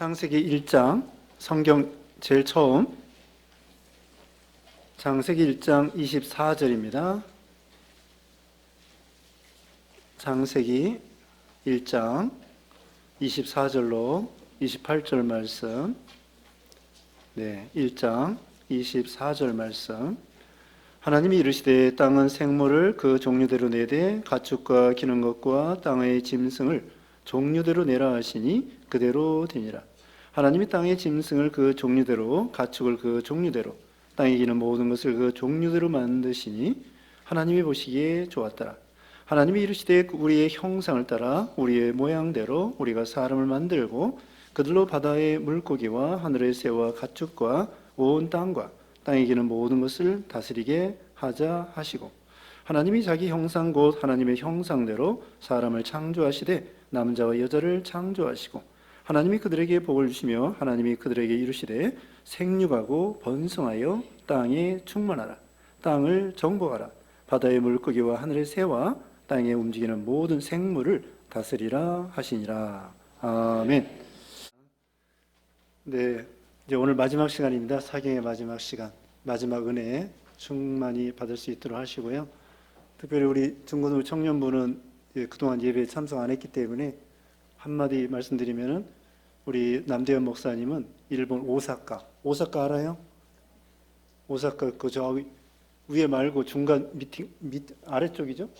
창세기 1장 성경 제일 처음 창세기 1장 24절입니다. 창세기 1장 24절로 28절 말씀. 1장 24절 말씀. 하나님이 이르시되 땅은 생물을 그 종류대로 내되 가축과 기는 것과 땅의 짐승을 종류대로 내라 하시니 그대로 되니라. 하나님이 땅의 짐승을 그 종류대로 가축을 그 종류대로 땅에 기는 모든 것을 그 종류대로 만드시니 하나님이 보시기에 좋았더라. 하나님이 이르시되 우리의 형상을 따라 우리의 모양대로 우리가 사람을 만들고 그들로 바다의 물고기와 하늘의 새와 가축과 온 땅과 땅에 기는 모든 것을 다스리게 하자 하시고, 하나님이 자기 형상 곧 하나님의 형상대로 사람을 창조하시되 남자와 여자를 창조하시고, 하나님이 그들에게 복을 주시며 하나님이 그들에게 이르시되 생육하고 번성하여 땅에 충만하라. 땅을 정복하라. 바다의 물고기와 하늘의 새와 땅에 움직이는 모든 생물을 다스리라 하시니라. 아멘. 이제 오늘 마지막 시간입니다. 사경의 마지막 시간, 마지막 은혜 충만히 받을 수 있도록 하시고요. 특별히 우리 중고등부 청년부는 그동안 예배에 참석 안 했기 때문에 한마디 말씀드리면은, 우리 남대현 목사님은 일본 오사카 알아요? 오사카 저 위에 말고 중간 밑 아래쪽이죠?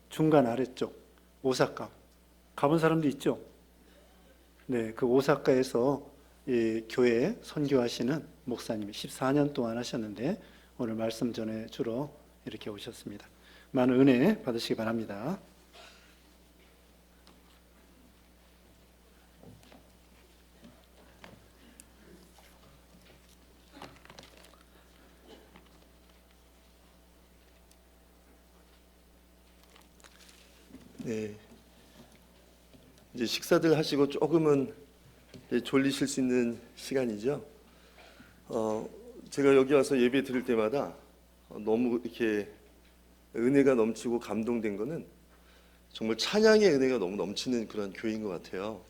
중간 아래쪽 오사카 가본 사람도 있죠? 그 오사카에서 교회 선교하시는 목사님이 14년 동안 하셨는데 오늘 말씀 전에 주로 이렇게 오셨습니다. 많은 은혜 받으시기 바랍니다. 이제 식사들 하시고 조금은 졸리실 수 있는 시간이죠. 제가 여기 와서 예배 드릴 때마다 너무 이렇게 은혜가 넘치고 감동된 거는 정말 찬양의 은혜가 너무 넘치는 그런 교회인 것 같아요.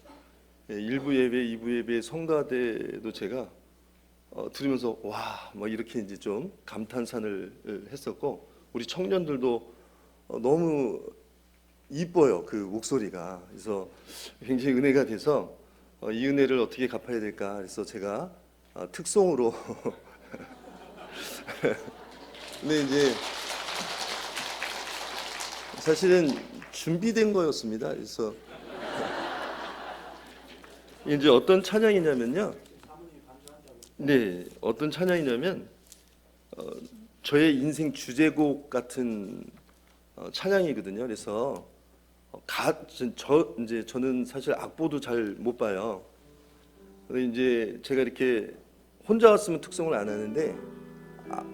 1부 예배, 2부 예배, 성가대도 제가 들으면서 와, 뭐 이렇게 이제 좀 감탄사를 했었고, 우리 청년들도 너무 이뻐요, 그 목소리가. 그래서 굉장히 은혜가 돼서 이 은혜를 어떻게 갚아야 될까, 그래서 제가 특송으로 근데 이제 사실은 준비된 거였습니다. 그래서 이제 어떤 찬양이냐면요, 어떤 찬양이냐면 저의 인생 주제곡 같은 찬양이거든요. 그래서 저는 사실 악보도 잘 못 봐요. 근데 이제 제가 이렇게 혼자 왔으면 특성을 안 하는데,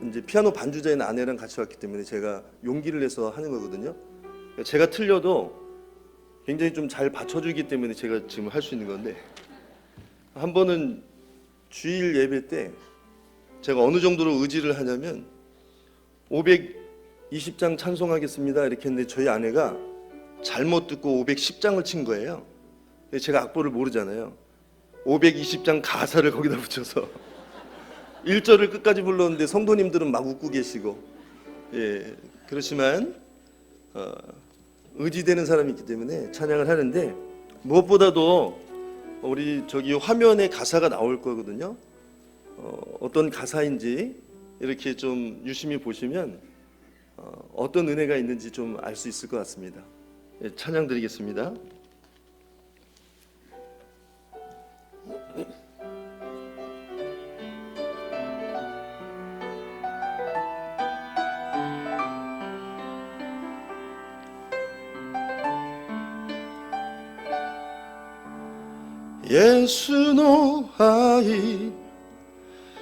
이제 피아노 반주자인 아내랑 같이 왔기 때문에 제가 용기를 내서 하는 거거든요. 제가 틀려도 굉장히 좀 잘 받쳐주기 때문에 제가 지금 할 수 있는 건데, 한 번은 주일 예배 때 제가 어느 정도로 의지를 하냐면 520장 찬송하겠습니다 이렇게 했는데 저희 아내가 잘못 듣고 510장을 친 거예요. 제가 악보를 모르잖아요. 520장 가사를 거기다 붙여서 1절을 끝까지 불렀는데 성도님들은 막 웃고 계시고, 그렇지만 의지되는 사람이 있기 때문에 찬양을 하는데, 무엇보다도 우리 저기 화면에 가사가 나올 거거든요. 어떤 가사인지 이렇게 좀 유심히 보시면 어떤 은혜가 있는지 좀 알 수 있을 것 같습니다. 찬양 드리겠습니다. 예수の愛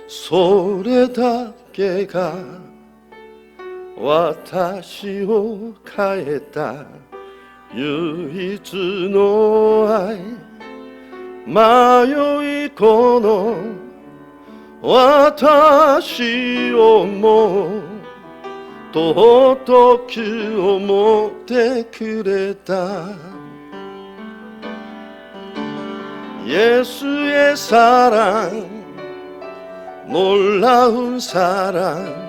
それだけが私を変えた唯一の愛、迷いこの私をも尊く思ってくれた。 예수의 사랑, 놀라운 사랑,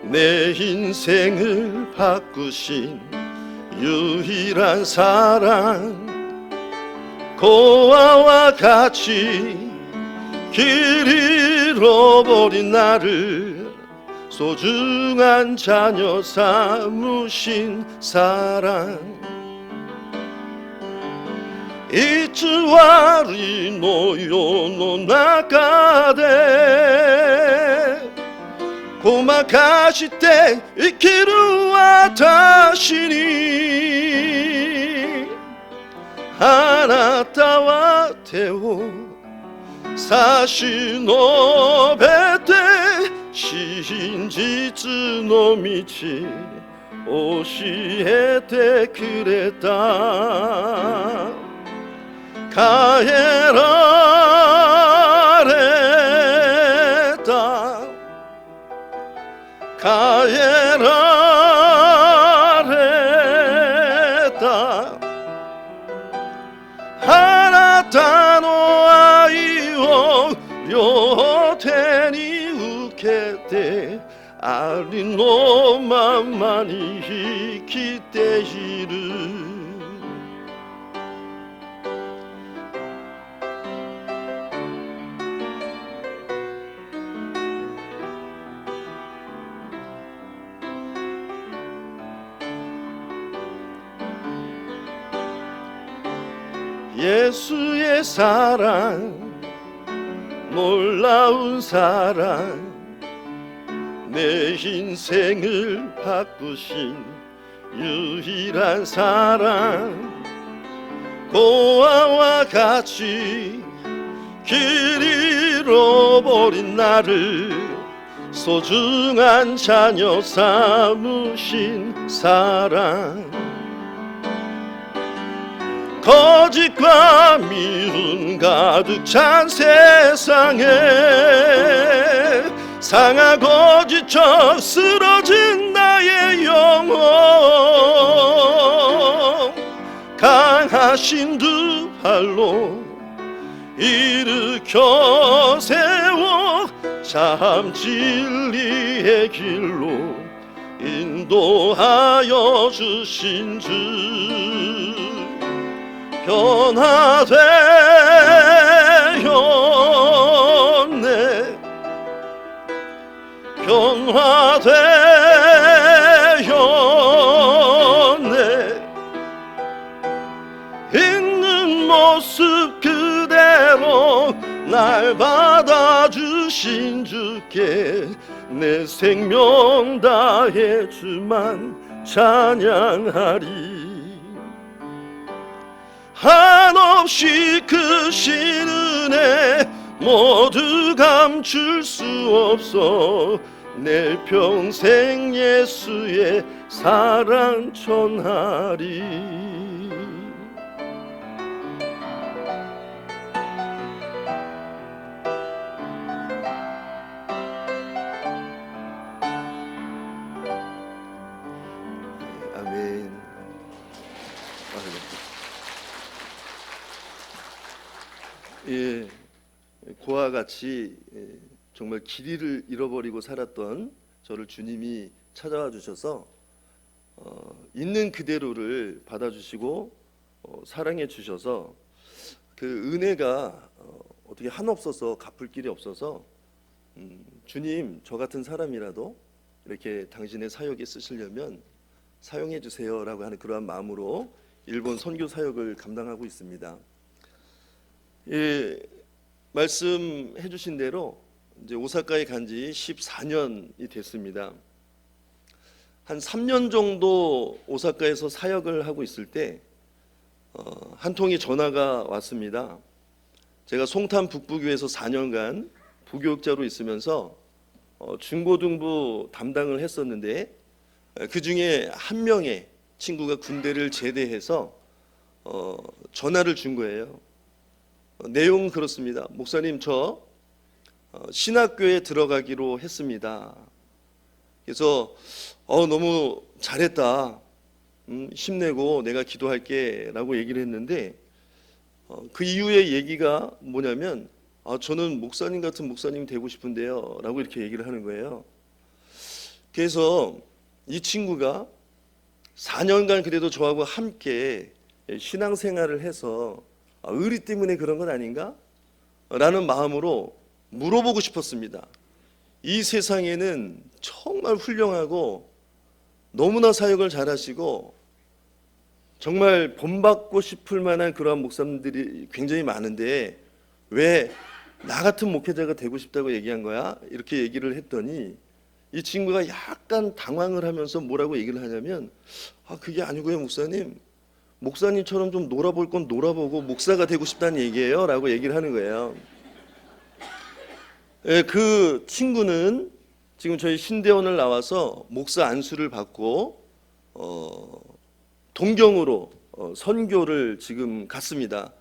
내 인생을 바꾸신 유일한 사랑, 고아와 같이 길 잃어버린 나를 소중한 자녀 삼으신 사랑,いつ悪いの世の中でごまかして生きる私にあなたは手を差し伸べて真実の道教えてくれた。帰られた帰られたあなたの愛を両手に受けてありのままに生きている。예수의 사랑, 놀라운 사랑, 내 인생을 바꾸신 유일한 사랑, 고아와 같이 길 잃어버린 나를 소중한 자녀 삼으신 사랑, 거짓과 미움 가득 찬 세상에 상하고 지쳐 쓰러진 나의 영혼 강하신 두 팔로 일으켜 세워 참 진리의 길로 인도하여 주신 주 변화되었네 변화되었네 있는 모습 그대로 날 받아주신 주께 내 생명 다해 주만 찬양하리. 한없이 크신 은혜 모두 감출 수 없어 내 평생 예수의 사랑 전하리. 아멘. 예, 고와 같이 정말 길이를 잃어버리고 살았던 저를 주님이 찾아와 주셔서 있는 그대로를 받아주시고 사랑해 주셔서 그 은혜가 어떻게 한없어서 갚을 길이 없어서 주님 저 같은 사람이라도 이렇게 당신의 사역에 쓰시려면 사용해 주세요라고 하는 그러한 마음으로 일본 선교 사역을 감당하고 있습니다. 예, 말씀해 주신 대로 이제 오사카에 간 지 14년이 됐습니다. 한 3년 정도 오사카에서 사역을 하고 있을 때 한 통의 전화가 왔습니다. 제가 송탄 북부교에서 4년간 부교육자로 있으면서 중고등부 담당을 했었는데 그 중에 한 명의 친구가 군대를 제대해서 전화를 준 거예요. 내용은 그렇습니다. 목사님 저 신학교에 들어가기로 했습니다. 그래서 너무 잘했다. 힘내고 내가 기도할게 라고 얘기를 했는데 그 이후의 얘기가 뭐냐면 저는 목사님 같은 목사님이 되고 싶은데요 라고 이렇게 얘기를 하는 거예요. 그래서 이 친구가 4년간 그래도 저하고 함께 신앙생활을 해서 의리 때문에 그런 건 아닌가? 라는 마음으로 물어보고 싶었습니다. 이 세상에는 정말 훌륭하고 너무나 사역을 잘하시고 정말 본받고 싶을 만한 그러한 목사님들이 굉장히 많은데 왜 나 같은 목회자가 되고 싶다고 얘기한 거야? 이렇게 얘기를 했더니 이 친구가 약간 당황을 하면서 뭐라고 얘기를 하냐면 그게 아니고요 목사님, 목사님처럼 좀 놀아볼 건 놀아보고 목사가 되고 싶다는 얘기예요 라고 얘기를 하는 거예요. 그 친구는 지금 저희 신대원을 나와서 목사 안수를 받고 동경으로 선교를 지금 갔습니다.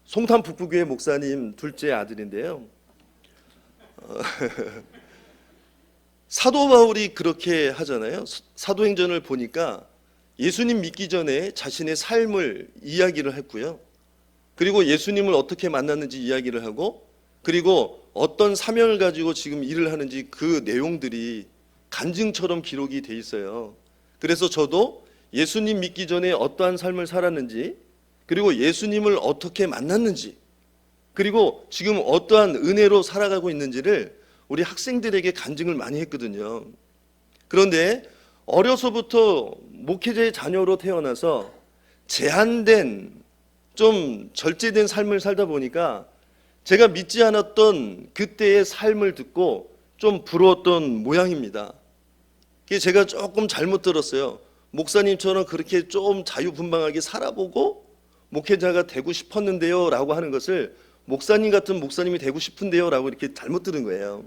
송탄 북부교회 목사님 둘째 아들인데요. 사도 바울이 그렇게 하잖아요. 사도행전을 보니까 예수님 믿기 전에 자신의 삶을 이야기를 했고요. 그리고 예수님을 어떻게 만났는지 이야기를 하고 그리고 어떤 사명을 가지고 지금 일을 하는지 그 내용들이 간증처럼 기록이 돼 있어요. 그래서 저도 예수님 믿기 전에 어떠한 삶을 살았는지 그리고 예수님을 어떻게 만났는지 그리고 지금 어떠한 은혜로 살아가고 있는지를 우리 학생들에게 간증을 많이 했거든요. 그런데 어려서부터 목회자의 자녀로 태어나서 제한된 좀 절제된 삶을 살다 보니까 제가 믿지 않았던 그때의 삶을 듣고 좀 부러웠던 모양입니다. 제가 조금 잘못 들었어요. 목사님처럼 그렇게 좀 자유분방하게 살아보고 목회자가 되고 싶었는데요 라고 하는 것을 목사님 같은 목사님이 되고 싶은데요 라고 이렇게 잘못 들은 거예요.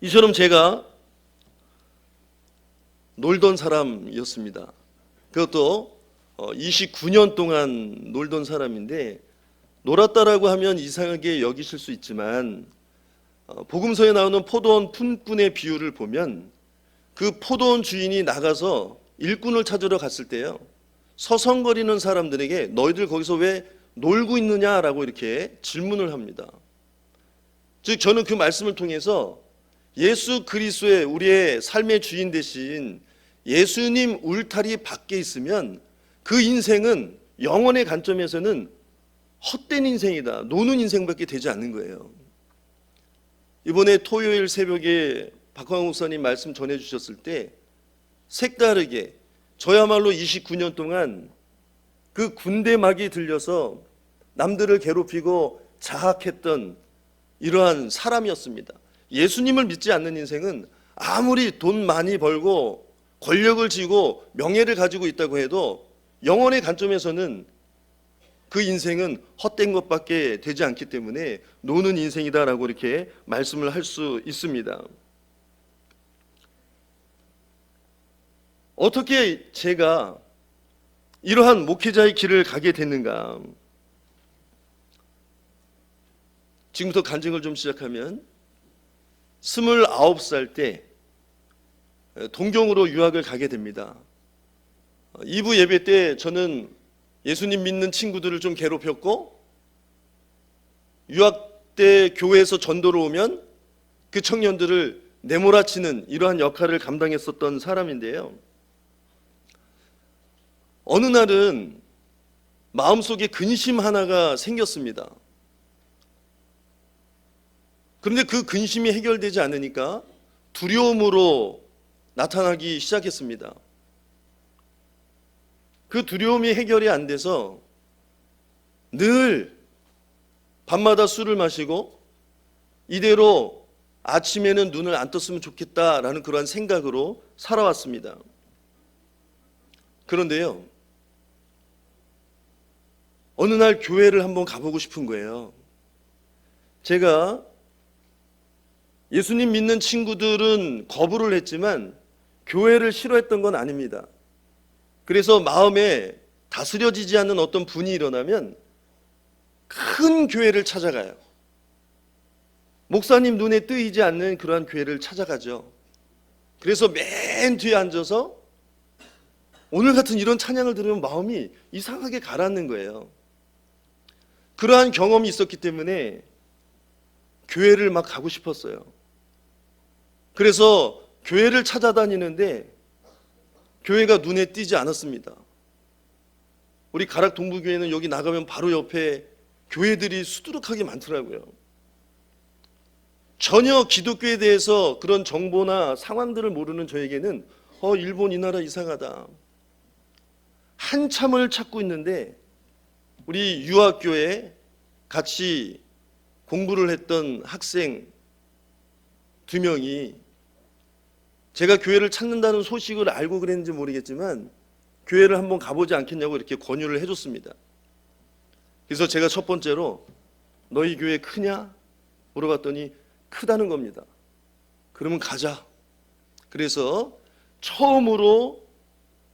이처럼 제가 놀던 사람이었습니다. 그것도 29년 동안 놀던 사람인데 놀았다라고 하면 이상하게 여기실 수 있지만 복음서에 나오는 포도원 품꾼의 비유를 보면 그 포도원 주인이 나가서 일꾼을 찾으러 갔을 때요 서성거리는 사람들에게 너희들 거기서 왜 놀고 있느냐라고 이렇게 질문을 합니다. 즉 저는 그 말씀을 통해서 예수 그리스도의 우리의 삶의 주인 되신 예수님 울타리 밖에 있으면 그 인생은 영혼의 관점에서는 헛된 인생이다. 노는 인생밖에 되지 않는 거예요. 이번에 토요일 새벽에 박광욱 목사님 말씀 전해주셨을 때 색다르게 저야말로 29년 동안 그 군대막이 들려서 남들을 괴롭히고 자학했던 이러한 사람이었습니다. 예수님을 믿지 않는 인생은 아무리 돈 많이 벌고 권력을 쥐고 명예를 가지고 있다고 해도 영혼의 관점에서는 그 인생은 헛된 것밖에 되지 않기 때문에 노는 인생이다라고 이렇게 말씀을 할 수 있습니다. 어떻게 제가 이러한 목회자의 길을 가게 됐는가? 지금부터 간증을 좀 시작하면 29살 때 동경으로 유학을 가게 됩니다. 2부 예배 때 저는 예수님 믿는 친구들을 좀 괴롭혔고 유학 때 교회에서 전도로 오면 그 청년들을 내몰아치는 이러한 역할을 감당했었던 사람인데요. 어느 날은 마음속에 근심 하나가 생겼습니다. 그런데 그 근심이 해결되지 않으니까 두려움으로 나타나기 시작했습니다. 그 두려움이 해결이 안 돼서 늘 밤마다 술을 마시고 이대로 아침에는 눈을 안 떴으면 좋겠다라는 그러한 생각으로 살아왔습니다. 그런데요, 어느 날 교회를 한번 가보고 싶은 거예요. 제가 예수님 믿는 친구들은 거부를 했지만 교회를 싫어했던 건 아닙니다. 그래서 마음에 다스려지지 않는 어떤 분이 일어나면 큰 교회를 찾아가요. 목사님 눈에 뜨이지 않는 그러한 교회를 찾아가죠. 그래서 맨 뒤에 앉아서 오늘 같은 이런 찬양을 들으면 마음이 이상하게 가라앉는 거예요. 그러한 경험이 있었기 때문에 교회를 막 가고 싶었어요. 그래서 교회를 찾아다니는데 교회가 눈에 띄지 않았습니다. 우리 가락 동부교회는 여기 나가면 바로 옆에 교회들이 수두룩하게 많더라고요. 전혀 기독교에 대해서 그런 정보나 상황들을 모르는 저에게는 일본 이 나라 이상하다. 한참을 찾고 있는데 우리 유학교에 같이 공부를 했던 학생 2명이 제가 교회를 찾는다는 소식을 알고 그랬는지 모르겠지만 교회를 한번 가보지 않겠냐고 이렇게 권유를 해줬습니다. 그래서 제가 첫 번째로 너희 교회 크냐? 물어봤더니 크다는 겁니다. 그러면 가자. 그래서 처음으로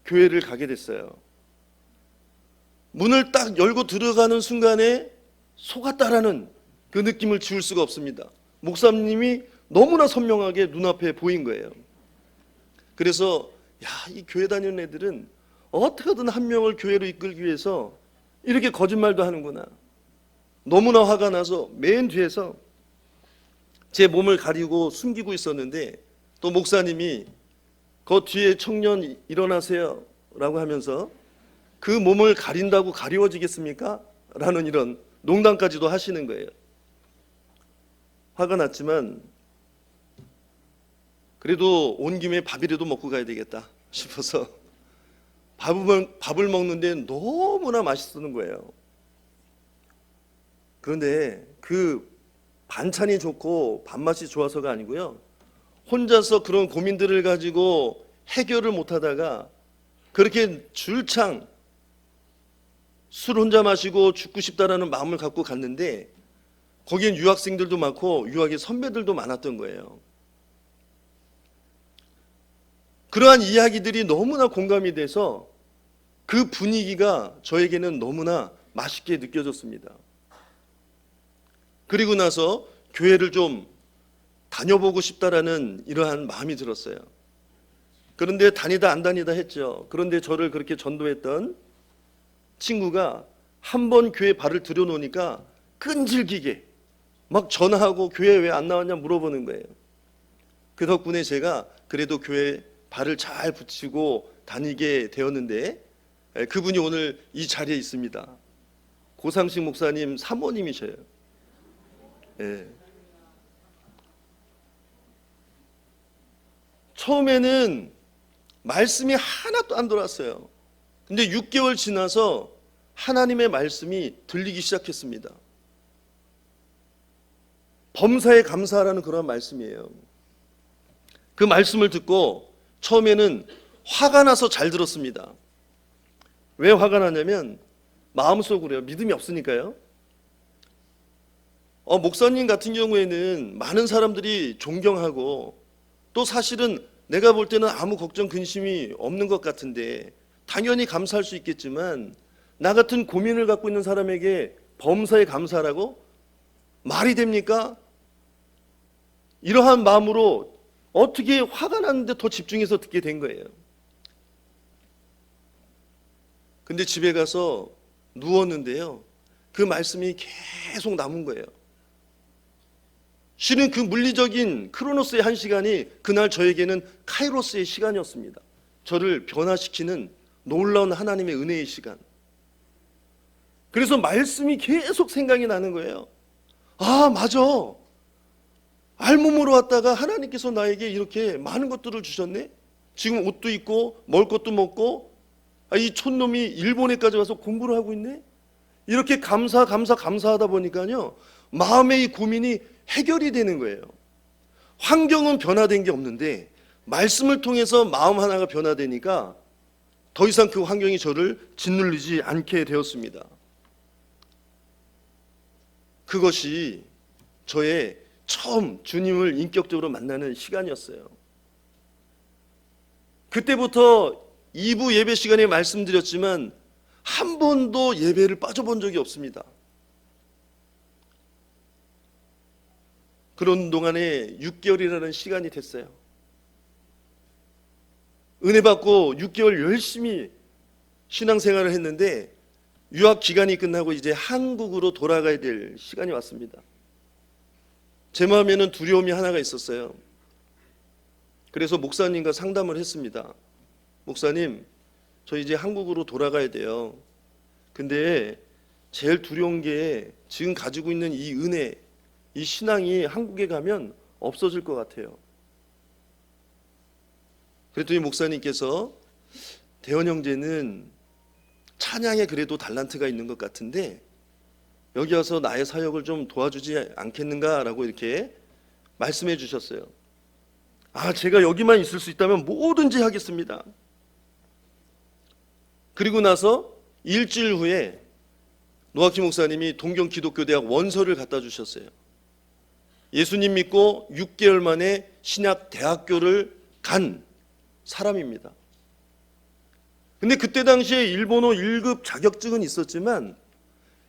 교회를 가게 됐어요. 문을 딱 열고 들어가는 순간에 속았다라는 그 느낌을 지울 수가 없습니다. 목사님이 너무나 선명하게 눈앞에 보인 거예요. 그래서 이 교회 다니는 애들은 어떻게든 한 명을 교회로 이끌기 위해서 이렇게 거짓말도 하는구나. 너무나 화가 나서 맨 뒤에서 제 몸을 가리고 숨기고 있었는데 또 목사님이 그 뒤에 청년 일어나세요 라고 하면서 그 몸을 가린다고 가리워지겠습니까? 라는 이런 농담까지도 하시는 거예요. 화가 났지만 그래도 온 김에 밥이라도 먹고 가야 되겠다 싶어서 밥을 먹는데 너무나 맛있는 거예요. 그런데 그 반찬이 좋고 밥맛이 좋아서가 아니고요. 혼자서 그런 고민들을 가지고 해결을 못하다가 그렇게 줄창 술 혼자 마시고 죽고 싶다라는 마음을 갖고 갔는데 거기엔 유학생들도 많고 유학의 선배들도 많았던 거예요. 그러한 이야기들이 너무나 공감이 돼서 그 분위기가 저에게는 너무나 맛있게 느껴졌습니다. 그리고 나서 교회를 좀 다녀보고 싶다라는 이러한 마음이 들었어요. 그런데 다니다 안 다니다 했죠. 그런데 저를 그렇게 전도했던 친구가 한 번 교회 발을 들여놓으니까 끈질기게 막 전화하고 교회 왜 안 나왔냐 물어보는 거예요. 그 덕분에 제가 그래도 교회 발을 잘 붙이고 다니게 되었는데 그분이 오늘 이 자리에 있습니다. 고상식 목사님 사모님이셔요. 예. 처음에는 말씀이 하나도 안 돌았어요. 근데 6개월 지나서 하나님의 말씀이 들리기 시작했습니다. 범사에 감사하라는 그런 말씀이에요. 그 말씀을 듣고 처음에는 화가 나서 잘 들었습니다. 왜 화가 나냐면 마음속으로요. 믿음이 없으니까요. 목사님 같은 경우에는 많은 사람들이 존경하고 또 사실은 내가 볼 때는 아무 걱정 근심이 없는 것 같은데 당연히 감사할 수 있겠지만 나 같은 고민을 갖고 있는 사람에게 범사에 감사하라고 말이 됩니까? 이러한 마음으로 어떻게 화가 났는데 더 집중해서 듣게 된 거예요. 근데 집에 가서 누웠는데요. 그 말씀이 계속 남은 거예요. 실은 그 물리적인 크로노스의 한 시간이 그날 저에게는 카이로스의 시간이었습니다. 저를 변화시키는 놀라운 하나님의 은혜의 시간. 그래서 말씀이 계속 생각이 나는 거예요. 맞아. 알몸으로 왔다가 하나님께서 나에게 이렇게 많은 것들을 주셨네. 지금 옷도 입고 먹을 것도 먹고 이 촌놈이 일본에까지 와서 공부를 하고 있네. 이렇게 감사하다 보니까요. 마음의 이 고민이 해결이 되는 거예요. 환경은 변화된 게 없는데 말씀을 통해서 마음 하나가 변화되니까 더 이상 그 환경이 저를 짓눌리지 않게 되었습니다. 그것이 저의 처음 주님을 인격적으로 만나는 시간이었어요. 그때부터 2부 예배 시간에 말씀드렸지만 한 번도 예배를 빠져본 적이 없습니다. 그런 동안에 6개월이라는 시간이 됐어요. 은혜 받고 6개월 열심히 신앙생활을 했는데 유학 기간이 끝나고 이제 한국으로 돌아가야 될 시간이 왔습니다. 제 마음에는 두려움이 하나가 있었어요. 그래서 목사님과 상담을 했습니다. 목사님, 저 이제 한국으로 돌아가야 돼요. 근데 제일 두려운 게 지금 가지고 있는 이 은혜, 이 신앙이 한국에 가면 없어질 것 같아요. 그랬더니 목사님께서 대원 형제는 찬양에 그래도 달란트가 있는 것 같은데 여기 와서 나의 사역을 좀 도와주지 않겠는가라고 이렇게 말씀해 주셨어요. 제가 여기만 있을 수 있다면 뭐든지 하겠습니다. 그리고 나서 일주일 후에 노아키 목사님이 동경기독교대학 원서를 갖다 주셨어요. 예수님 믿고 6개월 만에 신약 대학교를 간 사람입니다. 근데 그때 당시에 일본어 1급 자격증은 있었지만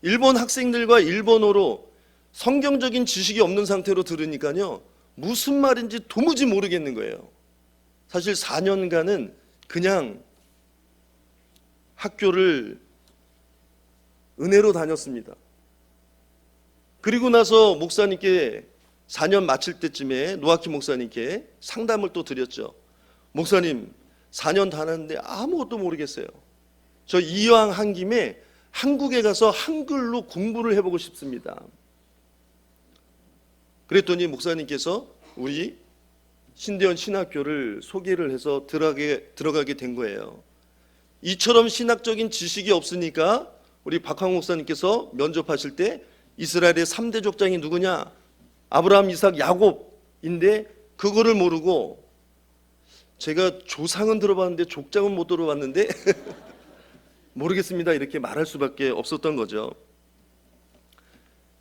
일본 학생들과 일본어로 성경적인 지식이 없는 상태로 들으니까요, 무슨 말인지 도무지 모르겠는 거예요. 사실 4년간은 그냥 학교를 은혜로 다녔습니다. 그리고 나서 목사님께 4년 마칠 때쯤에 노아키 목사님께 상담을 또 드렸죠. 목사님, 4년 다녔는데 아무것도 모르겠어요. 저 이왕 한 김에 한국에 가서 한글로 공부를 해보고 싶습니다. 그랬더니 목사님께서 우리 신대원 신학교를 소개를 해서 들어가게 된 거예요. 이처럼 신학적인 지식이 없으니까 우리 박황 목사님께서 면접하실 때 이스라엘의 3대 족장이 누구냐? 아브라함, 이삭, 야곱인데 그거를 모르고, 제가 조상은 들어봤는데 족장은 못 들어봤는데 모르겠습니다 이렇게 말할 수밖에 없었던 거죠.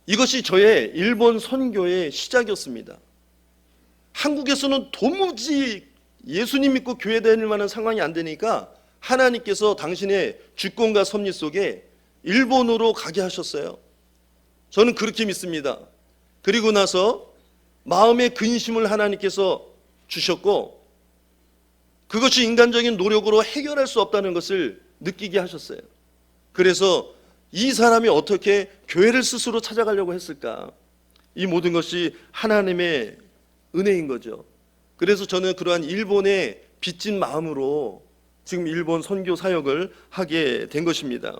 이것이 저의 일본 선교의 시작이었습니다. 한국에서는 도무지 예수님 믿고 교회 다닐 만한 상황이 안 되니까 하나님께서 당신의 주권과 섭리 속에 일본으로 가게 하셨어요. 저는 그렇게 믿습니다. 그리고 나서 마음의 근심을 하나님께서 주셨고, 그것이 인간적인 노력으로 해결할 수 없다는 것을 느끼게 하셨어요. 그래서 이 사람이 어떻게 교회를 스스로 찾아가려고 했을까? 이 모든 것이 하나님의 은혜인 거죠. 그래서 저는 그러한 일본의 빚진 마음으로 지금 일본 선교 사역을 하게 된 것입니다.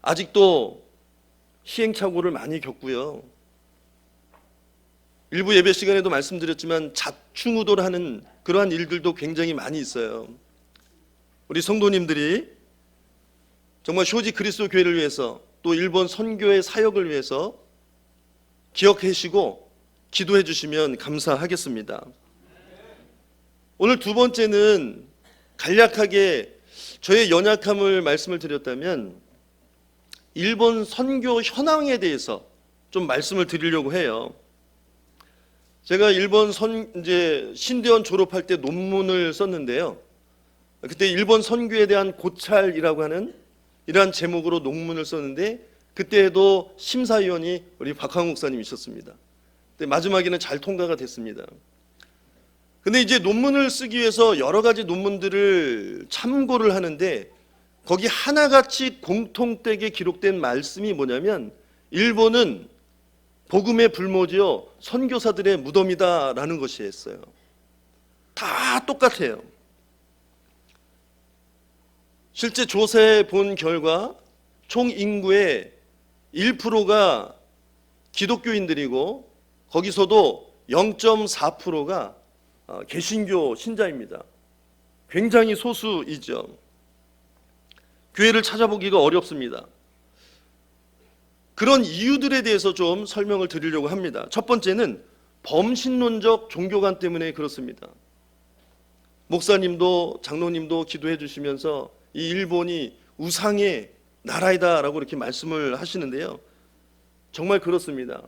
아직도 시행착오를 많이 겪고요. 일부 예배 시간에도 말씀드렸지만 자충우돌 하는 그러한 일들도 굉장히 많이 있어요. 우리 성도님들이 정말 쇼지 그리스도 교회를 위해서 또 일본 선교의 사역을 위해서 기억하시고 기도해 주시면 감사하겠습니다. 오늘 두 번째는 간략하게 저의 연약함을 말씀을 드렸다면 일본 선교 현황에 대해서 좀 말씀을 드리려고 해요. 제가 일본 신대원 졸업할 때 논문을 썼는데요. 그때 일본 선교에 대한 고찰이라고 하는 이러한 제목으로 논문을 썼는데 그때도 심사위원이 우리 박황 목사님이셨습니다. 근데 마지막에는 잘 통과가 됐습니다. 근데 이제 논문을 쓰기 위해서 여러 가지 논문들을 참고를 하는데 거기 하나같이 공통되게 기록된 말씀이 뭐냐면 일본은 복음의 불모지요 선교사들의 무덤이다라는 것이었어요. 다 똑같아요. 실제 조사해 본 결과 총 인구의 1%가 기독교인들이고 거기서도 0.4%가 개신교 신자입니다. 굉장히 소수이죠. 교회를 찾아보기가 어렵습니다. 그런 이유들에 대해서 좀 설명을 드리려고 합니다. 첫 번째는 범신론적 종교관 때문에 그렇습니다. 목사님도 장로님도 기도해 주시면서 이 일본이 우상의 나라이다라고 이렇게 말씀을 하시는데요. 정말 그렇습니다.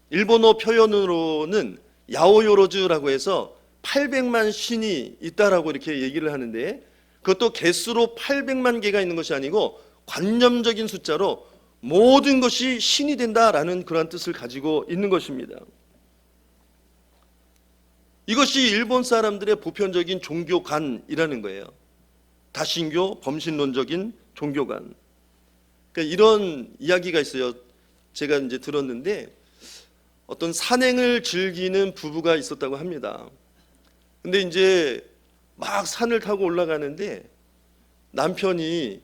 일본어 표현으로는 야오요로즈라고 해서 800만 신이 있다라고 이렇게 얘기를 하는데 그것도 개수로 800만 개가 있는 것이 아니고 관념적인 숫자로 모든 것이 신이 된다라는 그런 뜻을 가지고 있는 것입니다. 이것이 일본 사람들의 보편적인 종교관이라는 거예요. 다신교, 범신론적인 종교관. 그러니까 이런 이야기가 있어요. 제가 이제 들었는데 어떤 산행을 즐기는 부부가 있었다고 합니다. 근데 이제 막 산을 타고 올라가는데 남편이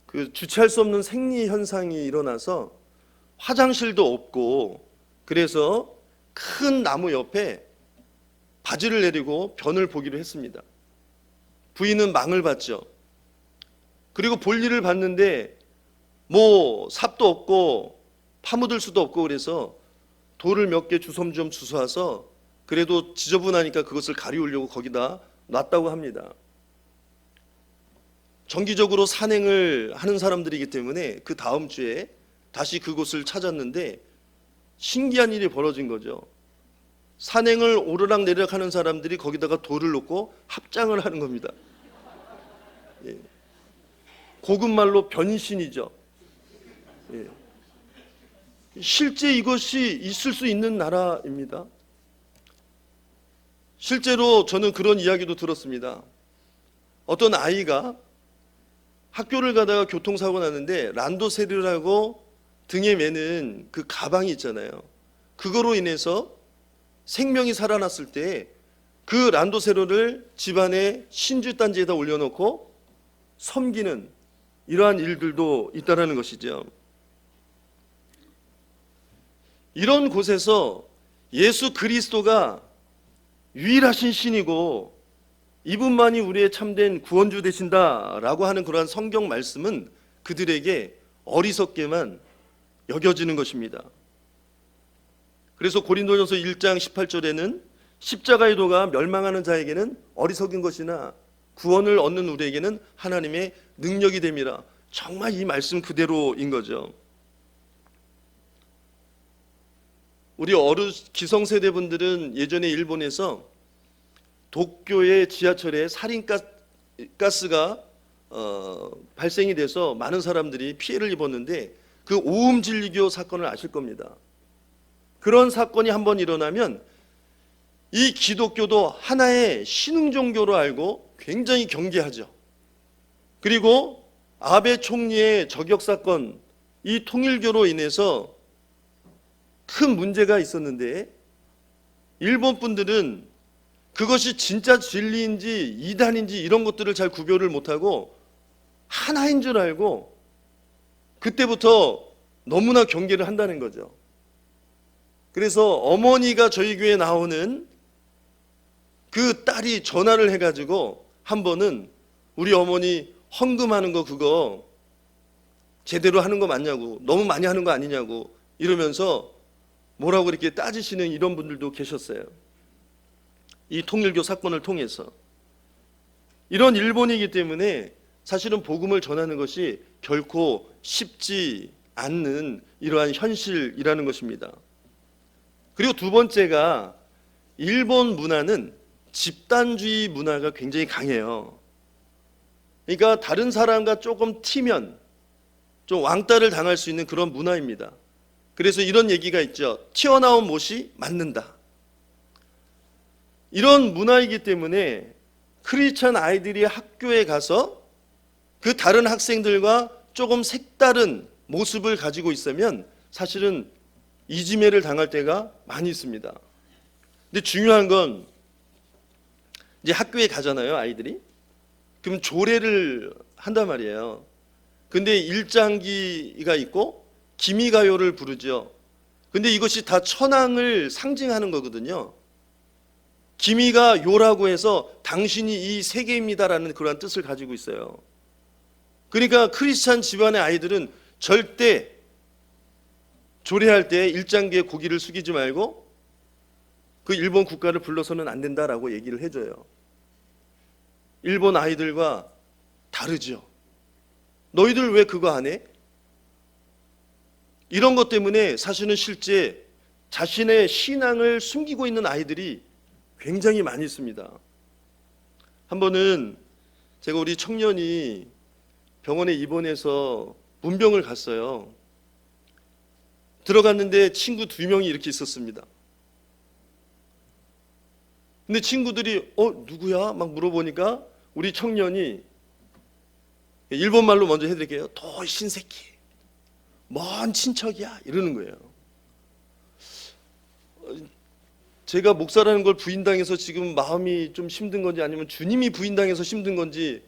그 주체할 수 없는 생리 현상이 일어나서 화장실도 없고, 그래서 큰 나무 옆에 바지를 내리고 변을 보기로 했습니다. 부인은 망을 봤죠. 그리고 볼일을 봤는데 뭐 삽도 없고 파묻을 수도 없고, 그래서 돌을 몇 개 주섬주섬 주워와서 그래도 지저분하니까 그것을 가리우려고 거기다 놨다고 합니다. 정기적으로 산행을 하는 사람들이기 때문에 그 다음 주에 다시 그곳을 찾았는데 신기한 일이 벌어진 거죠. 산행을 오르락 내리락 하는 사람들이 거기다가 돌을 놓고 합장을 하는 겁니다. 예. 고급 말로 변신이죠. 예. 실제 이것이 있을 수 있는 나라입니다. 실제로 저는 그런 이야기도 들었습니다. 어떤 아이가 학교를 가다가 교통사고 났는데 란도세르라고 등에 매는 그 가방이 있잖아요. 그거로 인해서 생명이 살아났을 때 그 란도세르를 집안의 신주단지에다 올려놓고 섬기는 이러한 일들도 있다는 것이죠. 이런 곳에서 예수 그리스도가 유일하신 신이고 이분만이 우리의 참된 구원주 되신다라고 하는 그러한 성경 말씀은 그들에게 어리석게만 여겨지는 것입니다. 그래서 고린도전서 1장 18절에는 십자가의 도가 멸망하는 자에게는 어리석은 것이나 구원을 얻는 우리에게는 하나님의 능력이 됨이라. 정말 이 말씀 그대로인 거죠. 우리 기성세대 분들은 예전에 일본에서 도쿄의 지하철에 살인가스가 발생이 돼서 많은 사람들이 피해를 입었는데 그 오음진리교 사건을 아실 겁니다. 그런 사건이 한번 일어나면 이 기독교도 하나의 신흥종교로 알고 굉장히 경계하죠. 그리고 아베 총리의 저격 사건, 이 통일교로 인해서 큰 문제가 있었는데 일본 분들은 그것이 진짜 진리인지 이단인지 이런 것들을 잘 구별을 못하고 하나인 줄 알고 그때부터 너무나 경계를 한다는 거죠. 그래서 어머니가 저희 교회에 나오는 그 딸이 전화를 해가지고 한 번은 우리 어머니 헌금하는 거 그거 제대로 하는 거 맞냐고, 너무 많이 하는 거 아니냐고 이러면서 뭐라고 이렇게 따지시는 이런 분들도 계셨어요. 이 통일교 사건을 통해서. 이런 일본이기 때문에 사실은 복음을 전하는 것이 결코 쉽지 않는 이러한 현실이라는 것입니다. 그리고 두 번째가 일본 문화는 집단주의 문화가 굉장히 강해요. 그러니까 다른 사람과 조금 튀면 좀 왕따를 당할 수 있는 그런 문화입니다. 그래서 이런 얘기가 있죠. 튀어나온 못이 맞는다. 이런 문화이기 때문에 크리스찬 아이들이 학교에 가서 그 다른 학생들과 조금 색다른 모습을 가지고 있으면 사실은 이지매를 당할 때가 많이 있습니다. 근데 중요한 건 이제 학교에 가잖아요, 아이들이. 그럼 조례를 한단 말이에요. 근데 일장기가 있고 기미가요를 부르죠. 근데 이것이 다 천황을 상징하는 거거든요. 기미가 요라고 해서 당신이 이 세계입니다라는 그런 뜻을 가지고 있어요. 그러니까 크리스찬 집안의 아이들은 절대 조례할 때 일장기에 고개를 숙이지 말고 그 일본 국가를 불러서는 안 된다라고 얘기를 해줘요. 일본 아이들과 다르죠. 너희들 왜 그거 안 해? 이런 것 때문에 사실은 실제 자신의 신앙을 숨기고 있는 아이들이 굉장히 많이 있습니다. 한 번은 제가 우리 청년이 병원에 입원해서 문병을 갔어요. 들어갔는데 친구 2명이 이렇게 있었습니다. 근데 친구들이 누구야? 막 물어보니까 우리 청년이 일본말로 먼저 해드릴게요. 도 신세키, 먼 친척이야 이러는 거예요. 제가 목사라는 걸 부인당해서 지금 마음이 좀 힘든 건지 아니면 주님이 부인당해서 힘든 건지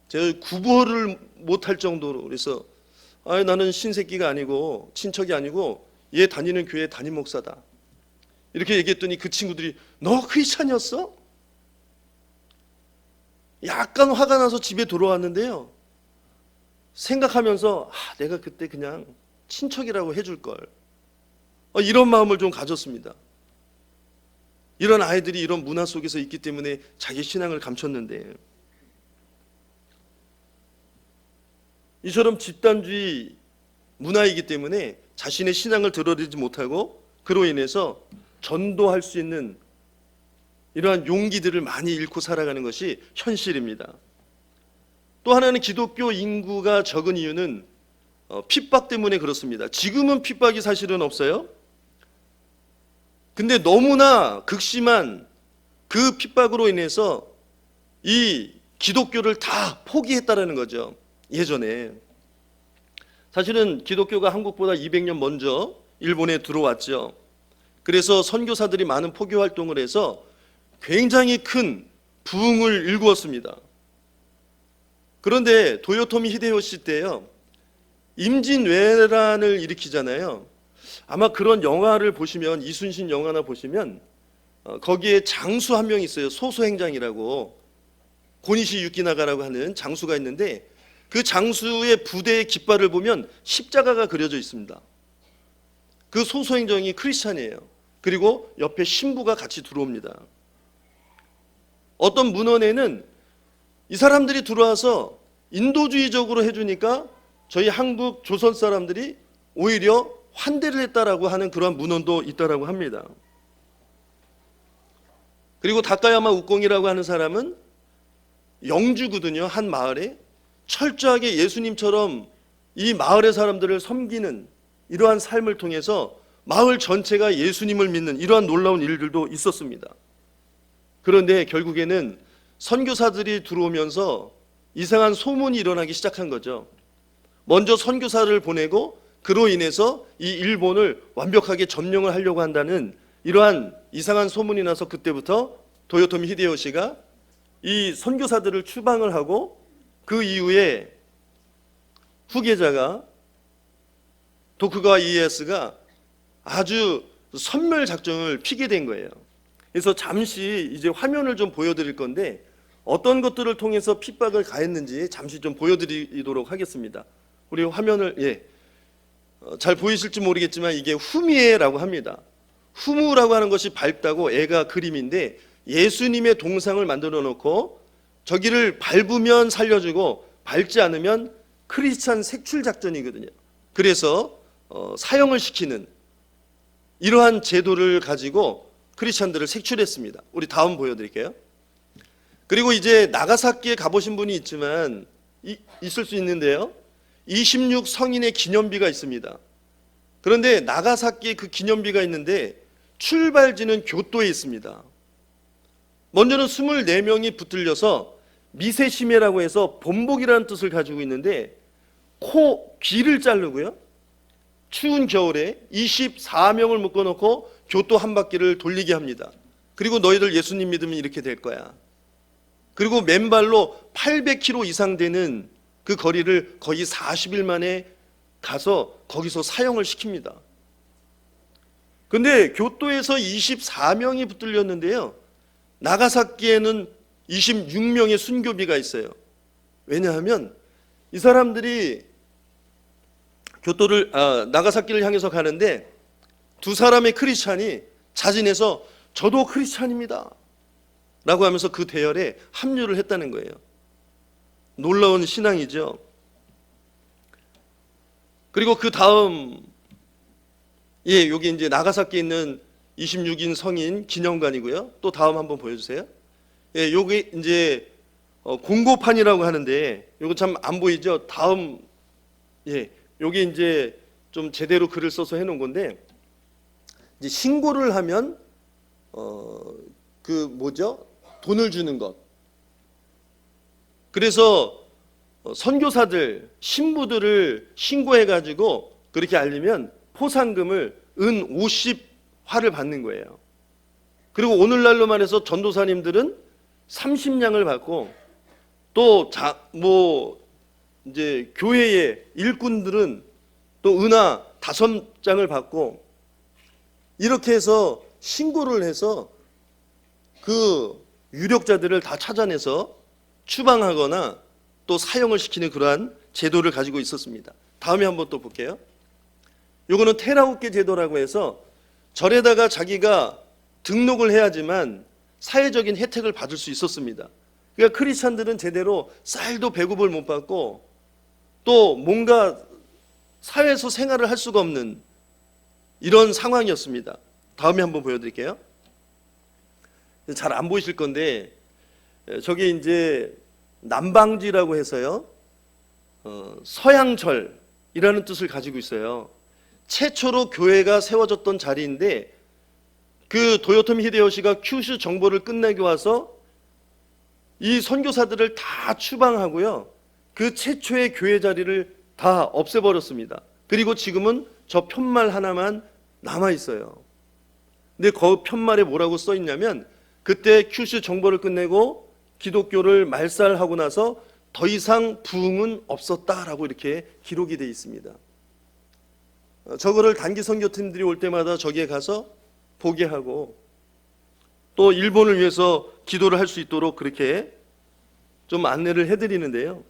제가 구분을 못할 정도로, 그래서 나는 신새끼가 아니고 친척이 아니고 얘 다니는 교회 담임 목사다 이렇게 얘기했더니 그 친구들이 너 크리스찬이었어? 약간 화가 나서 집에 돌아왔는데요, 생각하면서 내가 그때 그냥 친척이라고 해줄 걸, 이런 마음을 좀 가졌습니다. 이런 아이들이 이런 문화 속에서 있기 때문에 자기 신앙을 감췄는데, 이처럼 집단주의 문화이기 때문에 자신의 신앙을 드러내지 못하고 그로 인해서 전도할 수 있는 이러한 용기들을 많이 잃고 살아가는 것이 현실입니다. 또 하나는 기독교 인구가 적은 이유는 핍박 때문에 그렇습니다. 지금은 핍박이 사실은 없어요. 근데 너무나 극심한 그 핍박으로 인해서 이 기독교를 다 포기했다라는 거죠. 예전에 사실은 기독교가 한국보다 200년 먼저 일본에 들어왔죠. 그래서 선교사들이 많은 포교 활동을 해서 굉장히 큰 부흥을 일구었습니다. 그런데 도요토미 히데요시 때요, 임진왜란을 일으키잖아요. 아마 그런 영화를 보시면, 이순신 영화나 보시면 거기에 장수 한 명 있어요. 소소행장이라고, 고니시 유키나가라고 하는 장수가 있는데 그 장수의 부대의 깃발을 보면 십자가가 그려져 있습니다. 그 소소행정이 크리스찬이에요. 그리고 옆에 신부가 같이 들어옵니다. 어떤 문헌에는 이 사람들이 들어와서 인도주의적으로 해주니까 저희 한국 조선 사람들이 오히려 환대를 했다라고 하는 그러한 문헌도 있다라고 합니다. 그리고 다카야마 우공이라고 하는 사람은 영주거든요. 한 마을에 철저하게 예수님처럼 이 마을의 사람들을 섬기는 이러한 삶을 통해서 마을 전체가 예수님을 믿는 이러한 놀라운 일들도 있었습니다. 그런데 결국에는 선교사들이 들어오면서 이상한 소문이 일어나기 시작한 거죠. 먼저 선교사를 보내고 그로 인해서 이 일본을 완벽하게 점령을 하려고 한다는 이러한 이상한 소문이 나서 그때부터 도요토미 히데요시가 이 선교사들을 추방을 하고 그 이후에 후계자가 도쿠가와 이에야스가 아주 선멸 작전을 피게 된 거예요. 그래서 잠시 이제 화면을 좀 보여드릴 건데 어떤 것들을 통해서 핍박을 가했는지 잠시 좀 보여드리도록 하겠습니다. 우리 화면을 잘 보이실지 모르겠지만 이게 후미에라고 합니다. 후무라고 하는 것이 밝다고 애가 그림인데 예수님의 동상을 만들어 놓고 저기를 밟으면 살려주고 밟지 않으면 크리스찬 색출 작전이거든요. 그래서 사형을 시키는 이러한 제도를 가지고 크리스찬들을 색출했습니다. 우리 다음 보여드릴게요. 그리고 이제 나가사키에 가보신 분이 있지만 있을 수 있는데요, 26 성인의 기념비가 있습니다. 그런데 나가사키에 그 기념비가 있는데 출발지는 교토에 있습니다. 먼저는 24명이 붙들려서 미세시메라고 해서 본복이라는 뜻을 가지고 있는데 귀를 자르고요, 추운 겨울에 24명을 묶어놓고 교토 한 바퀴를 돌리게 합니다. 그리고 너희들 예수님 믿으면 이렇게 될 거야. 그리고 맨발로 800km 이상 되는 그 거리를 거의 40일 만에 가서 거기서 사형을 시킵니다. 근데 교토에서 24명이 붙들렸는데요, 나가사키에는 26명의 순교비가 있어요. 왜냐하면 이 사람들이 나가사키를 향해서 가는데 두 사람의 크리스찬이 자진해서 저도 크리스찬입니다 라고 하면서 그 대열에 합류를 했다는 거예요. 놀라운 신앙이죠. 그리고 그 다음 여기 이제 나가사키에 있는 26인 성인 기념관이고요. 또 다음 한번 보여주세요. 여기 이제 공고판이라고 하는데 이거 참 안 보이죠? 다음 여기 이제 좀 제대로 글을 써서 해놓은 건데 이제 신고를 하면 돈을 주는 것. 그래서 선교사들, 신부들을 신고해가지고 그렇게 알리면 포상금을 은 50화를 받는 거예요. 그리고 오늘날로만 해서 전도사님들은 30냥을 받고 또 이제 교회의 일꾼들은 또 은하 5장을 받고 이렇게 해서 신고를 해서 그 유력자들을 다 찾아내서 추방하거나 또 사형을 시키는 그러한 제도를 가지고 있었습니다. 다음에 한번 또 볼게요. 요거는 테라우케 제도라고 해서 절에다가 자기가 등록을 해야지만 사회적인 혜택을 받을 수 있었습니다. 그러니까 크리스찬들은 제대로 쌀도 배급을 못 받고 또 뭔가 사회에서 생활을 할 수가 없는 이런 상황이었습니다. 다음에 한번 보여드릴게요. 잘 안 보이실 건데 저게 이제 남방지라고 해서요, 서양절이라는 뜻을 가지고 있어요. 최초로 교회가 세워졌던 자리인데 그 도요토미 히데요시가 큐슈 정보를 끝내고 와서 이 선교사들을 다 추방하고요, 그 최초의 교회 자리를 다 없애버렸습니다. 그리고 지금은 저 편말 하나만 남아 있어요. 근데 그 편말에 뭐라고 써 있냐면 그때 큐슈 정보를 끝내고 기독교를 말살하고 나서 더 이상 부흥은 없었다라고 이렇게 기록이 되어 있습니다. 저거를 단기 선교팀들이 올 때마다 저기에 가서 보게 하고 또 일본을 위해서 기도를 할 수 있도록 그렇게 좀 안내를 해드리는데요.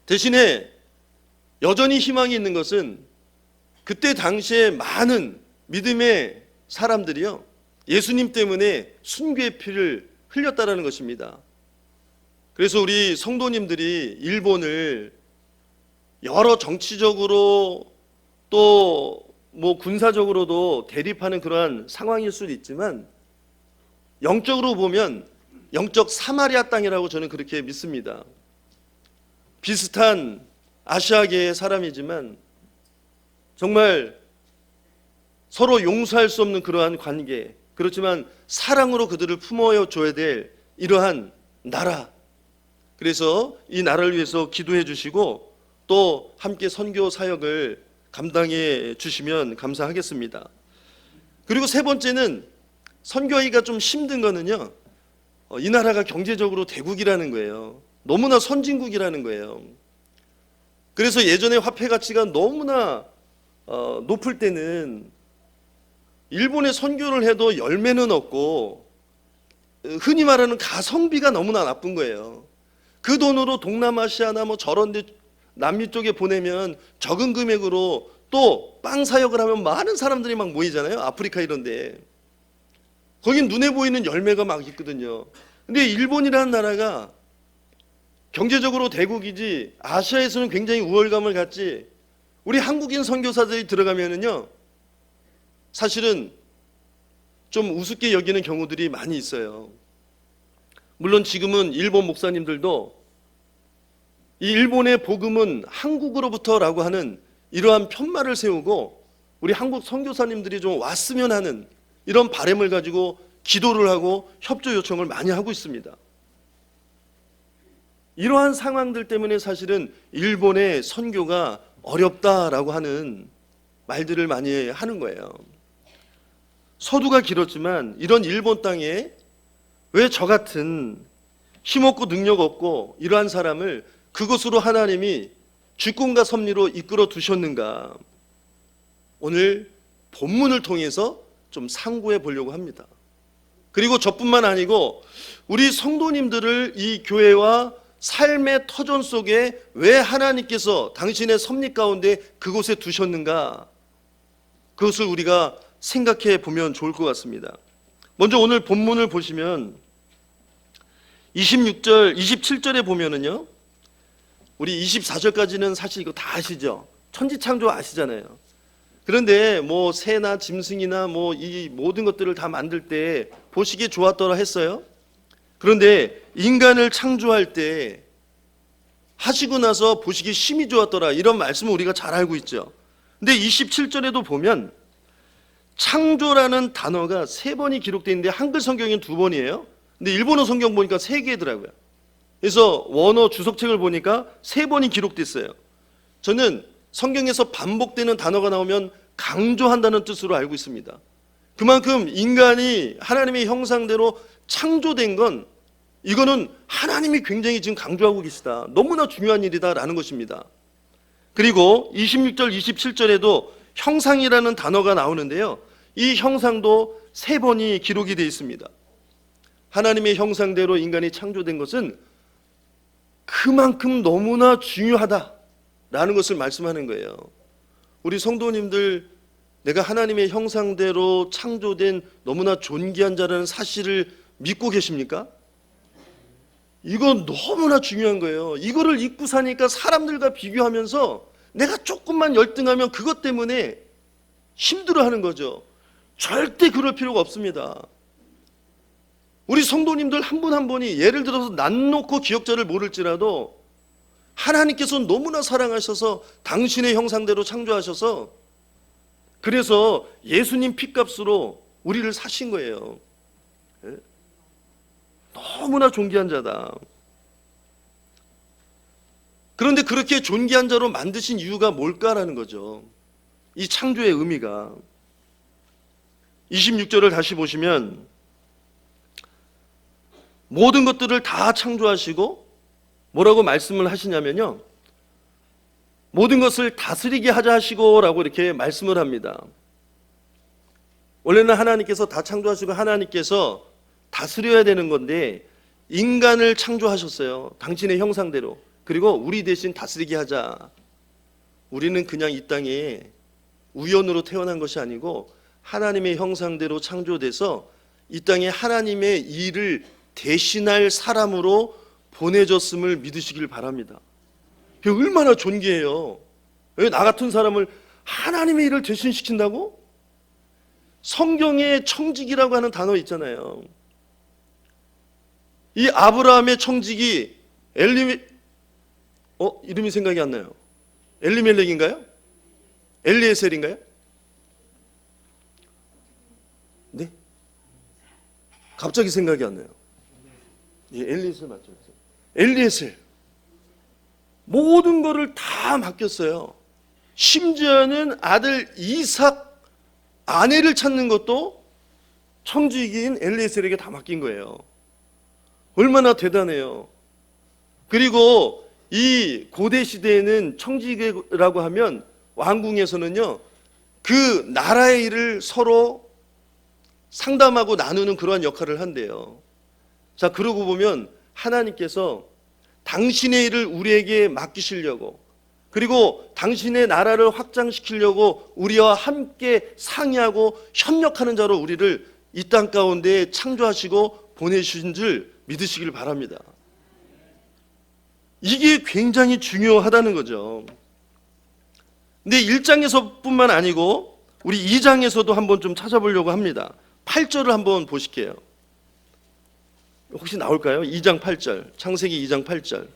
대신에 여전히 희망이 있는 것은 그때 당시에 많은 믿음의 사람들이요, 예수님 때문에 순교의 피를 흘렸다라는 것입니다. 그래서 우리 성도님들이 일본을 여러 정치적으로 또 군사적으로도 대립하는 그러한 상황일 수도 있지만 영적으로 보면 영적 사마리아 땅이라고 저는 그렇게 믿습니다. 비슷한 아시아계의 사람이지만 정말 서로 용서할 수 없는 그러한 관계, 그렇지만 사랑으로 그들을 품어줘야 될 이러한 나라. 그래서 이 나라를 위해서 기도해 주시고 또 함께 선교 사역을 감당해 주시면 감사하겠습니다. 그리고 세 번째는 선교하기가 좀 힘든 거는요, 이 나라가 경제적으로 대국이라는 거예요. 너무나 선진국이라는 거예요. 그래서 예전에 화폐 가치가 너무나 높을 때는 일본에 선교를 해도 열매는 없고 흔히 말하는 가성비가 너무나 나쁜 거예요. 그 돈으로 동남아시아나 저런 데 남미 쪽에 보내면 적은 금액으로 또 빵 사역을 하면 많은 사람들이 막 모이잖아요. 아프리카 이런 데. 거긴 눈에 보이는 열매가 막 있거든요. 근데 일본이라는 나라가 경제적으로 대국이지 아시아에서는 굉장히 우월감을 갖지, 우리 한국인 선교사들이 들어가면은요 사실은 좀 우습게 여기는 경우들이 많이 있어요. 물론 지금은 일본 목사님들도 이 일본의 복음은 한국으로부터라고 하는 이러한 편말을 세우고 우리 한국 선교사님들이 좀 왔으면 하는 이런 바람을 가지고 기도를 하고 협조 요청을 많이 하고 있습니다. 이러한 상황들 때문에 사실은 일본의 선교가 어렵다라고 하는 말들을 많이 하는 거예요. 서두가 길었지만 이런 일본 땅에 왜 저 같은 힘없고 능력 없고 이러한 사람을 그곳으로 하나님이 주권과 섭리로 이끌어 두셨는가, 오늘 본문을 통해서 좀 상고해 보려고 합니다. 그리고 저뿐만 아니고 우리 성도님들을 이 교회와 삶의 터전 속에 왜 하나님께서 당신의 섭리 가운데 그곳에 두셨는가, 그것을 우리가 생각해 보면 좋을 것 같습니다. 먼저 오늘 본문을 보시면 26절, 27절에 보면은요, 우리 24절까지는 사실 이거 다 아시죠? 천지창조 아시잖아요. 그런데 새나 짐승이나 이 모든 것들을 다 만들 때 보시기에 좋았더라 했어요. 그런데 인간을 창조할 때 하시고 나서 보시기 심히 좋았더라, 이런 말씀을 우리가 잘 알고 있죠. 근데 27절에도 보면 창조라는 단어가 3번이 기록되어 있는데 한글 성경에는 2번이에요. 근데 일본어 성경 보니까 3개더라고요. 그래서 원어 주석책을 보니까 3번이 기록됐어요. 저는 성경에서 반복되는 단어가 나오면 강조한다는 뜻으로 알고 있습니다. 그만큼 인간이 하나님의 형상대로 창조된 건 이거는 하나님이 굉장히 지금 강조하고 계시다. 너무나 중요한 일이다라는 것입니다. 그리고 26절, 27절에도 형상이라는 단어가 나오는데요. 이 형상도 3번이 기록이 되어 있습니다. 하나님의 형상대로 인간이 창조된 것은 그만큼 너무나 중요하다라는 것을 말씀하는 거예요. 우리 성도님들, 내가 하나님의 형상대로 창조된 너무나 존귀한 자라는 사실을 믿고 계십니까? 이건 너무나 중요한 거예요. 이거를 잊고 사니까 사람들과 비교하면서 내가 조금만 열등하면 그것 때문에 힘들어하는 거죠. 절대 그럴 필요가 없습니다. 우리 성도님들 한 분 한 분이 예를 들어서 난 놓고 기억자를 모를지라도 하나님께서 너무나 사랑하셔서 당신의 형상대로 창조하셔서 그래서 예수님 피값으로 우리를 사신 거예요. 너무나 존귀한 자다. 그런데 그렇게 존귀한 자로 만드신 이유가 뭘까라는 거죠. 이 창조의 의미가. 26절을 다시 보시면 모든 것들을 다 창조하시고 뭐라고 말씀을 하시냐면요, 모든 것을 다스리게 하자 하시고 라고 이렇게 말씀을 합니다. 원래는 하나님께서 다 창조하시고 하나님께서 다스려야 되는 건데 인간을 창조하셨어요. 당신의 형상대로. 그리고 우리 대신 다스리게 하자. 우리는 그냥 이 땅에 우연으로 태어난 것이 아니고 하나님의 형상대로 창조돼서 이 땅에 하나님의 일을 대신할 사람으로 보내졌음을 믿으시길 바랍니다. 그게 얼마나 존귀해요. 왜 나 같은 사람을 하나님의 일을 대신시킨다고? 성경에 청직이라고 하는 단어 있잖아요. 이 아브라함의 청직이 이름이 생각이 안 나요. 엘리멜렉인가요? 엘리에셀인가요? 네? 갑자기 생각이 안 나요. 예, 엘리에셀 맞죠? 엘리에셀. 모든 거를 다 맡겼어요. 심지어는 아들 이삭 아내를 찾는 것도 청직인 엘리에셀에게 다 맡긴 거예요. 얼마나 대단해요. 그리고 이 고대 시대에는 청직이라고 하면 왕궁에서는요, 그 나라의 일을 서로 상담하고 나누는 그러한 역할을 한대요. 자, 그러고 보면 하나님께서 당신의 일을 우리에게 맡기시려고, 그리고 당신의 나라를 확장시키려고 우리와 함께 상의하고 협력하는 자로 우리를 이 땅 가운데 창조하시고 보내주신 줄 믿으시길 바랍니다. 이게 굉장히 중요하다는 거죠. 근데 1장에서뿐만 아니고 우리 2장에서도 한번 좀 찾아보려고 합니다. 8절을 한번 보실게요. 혹시 나올까요? 2장 8절, 창세기 2장 8절.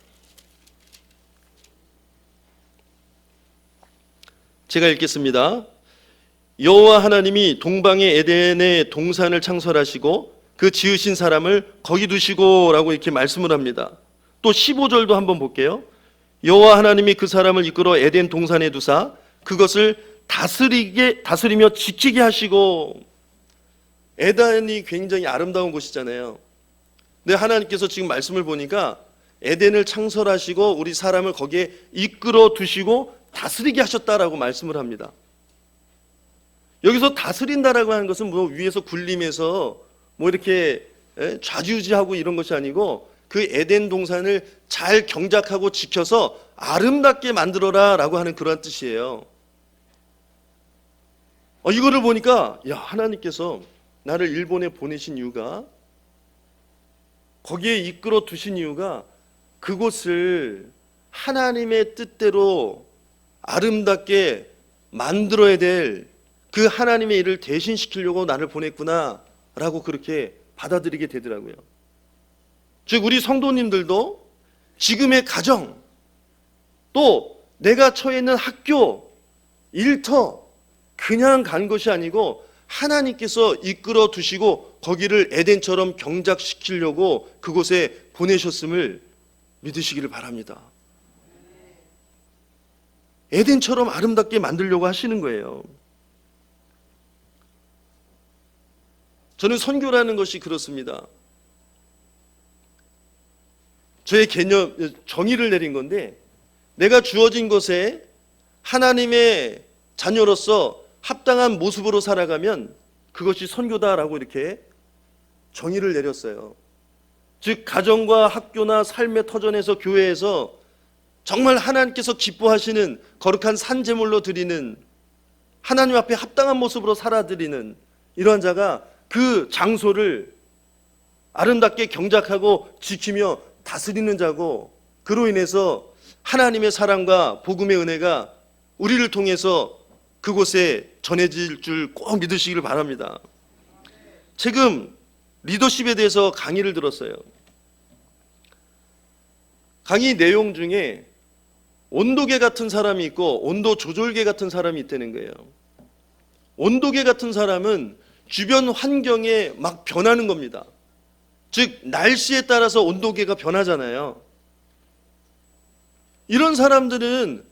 제가 읽겠습니다. 여호와 하나님이 동방의 에덴의 동산을 창설하시고 그 지으신 사람을 거기 두시고 라고 이렇게 말씀을 합니다. 또 15절도 한번 볼게요. 여호와 하나님이 그 사람을 이끌어 에덴 동산에 두사 그것을 다스리며 지키게 하시고. 에덴이 굉장히 아름다운 곳이잖아요. 근데 하나님께서 지금 말씀을 보니까 에덴을 창설하시고 우리 사람을 거기에 이끌어 두시고 다스리게 하셨다라고 말씀을 합니다. 여기서 다스린다라고 하는 것은 뭐 위에서 군림해서 뭐 이렇게 좌지우지하고 이런 것이 아니고 그 에덴 동산을 잘 경작하고 지켜서 아름답게 만들어라라고 하는 그러한 뜻이에요. 이거를 보니까 하나님께서 나를 일본에 보내신 이유가, 거기에 이끌어 두신 이유가 그곳을 하나님의 뜻대로 아름답게 만들어야 될 그 하나님의 일을 대신시키려고 나를 보냈구나 라고 그렇게 받아들이게 되더라고요. 즉 우리 성도님들도 지금의 가정, 또 내가 처해 있는 학교, 일터 그냥 간 것이 아니고 하나님께서 이끌어 두시고 거기를 에덴처럼 경작시키려고 그곳에 보내셨음을 믿으시기를 바랍니다. 에덴처럼 아름답게 만들려고 하시는 거예요. 저는 선교라는 것이 그렇습니다. 저의 개념, 정의를 내린 건데, 내가 주어진 것에 하나님의 자녀로서 합당한 모습으로 살아가면 그것이 선교다라고 이렇게 정의를 내렸어요. 즉 가정과 학교나 삶의 터전에서, 교회에서 정말 하나님께서 기뻐하시는 거룩한 산제물로 드리는, 하나님 앞에 합당한 모습으로 살아드리는 이러한 자가 그 장소를 아름답게 경작하고 지키며 다스리는 자고, 그로 인해서 하나님의 사랑과 복음의 은혜가 우리를 통해서 그곳에 전해질 줄 꼭 믿으시기를 바랍니다. 최근 리더십에 대해서 강의를 들었어요. 강의 내용 중에 온도계 같은 사람이 있고 온도 조절계 같은 사람이 있다는 거예요. 온도계 같은 사람은 주변 환경에 막 변하는 겁니다. 즉 날씨에 따라서 온도계가 변하잖아요. 이런 사람들은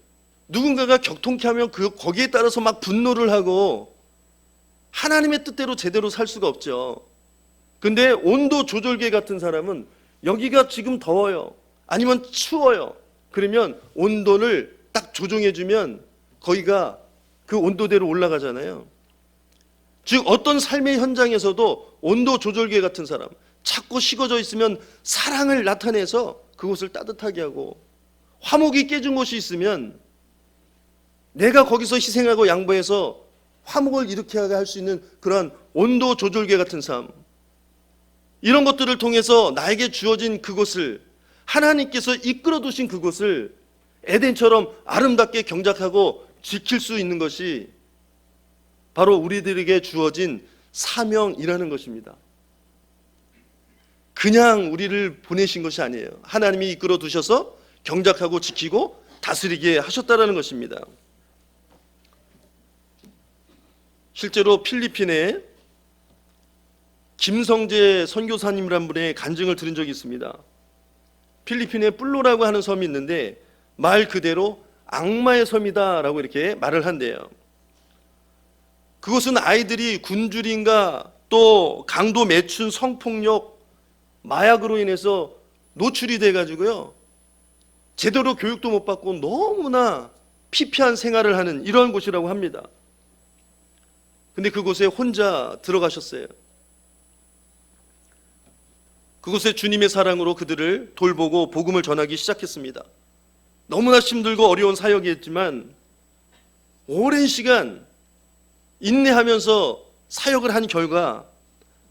누군가가 격통케 하면 거기에 따라서 막 분노를 하고 하나님의 뜻대로 제대로 살 수가 없죠. 근데 온도 조절계 같은 사람은 여기가 지금 더워요, 아니면 추워요, 그러면 온도를 딱 조정해주면 거기가 그 온도대로 올라가잖아요. 즉 어떤 삶의 현장에서도 온도 조절계 같은 사람, 자꾸 식어져 있으면 사랑을 나타내서 그곳을 따뜻하게 하고, 화목이 깨진 곳이 있으면 내가 거기서 희생하고 양보해서 화목을 일으키게 할 수 있는 그러한 온도 조절계 같은 삶, 이런 것들을 통해서 나에게 주어진 그곳을, 하나님께서 이끌어 두신 그곳을 에덴처럼 아름답게 경작하고 지킬 수 있는 것이 바로 우리들에게 주어진 사명이라는 것입니다. 그냥 우리를 보내신 것이 아니에요. 하나님이 이끌어 두셔서 경작하고 지키고 다스리게 하셨다라는 것입니다. 실제로 필리핀에 김성재 선교사님이란 분의 간증을 들은 적이 있습니다. 필리핀에 뿔로라고 하는 섬이 있는데 말 그대로 악마의 섬이다라고 이렇게 말을 한대요. 그것은 아이들이 굶주림과 또 강도 매춘 성폭력, 마약으로 인해서 노출이 돼가지고요, 제대로 교육도 못 받고 너무나 피폐한 생활을 하는 이러한 곳이라고 합니다. 근데 그곳에 혼자 들어가셨어요. 그곳에 주님의 사랑으로 그들을 돌보고 복음을 전하기 시작했습니다. 너무나 힘들고 어려운 사역이었지만 오랜 시간 인내하면서 사역을 한 결과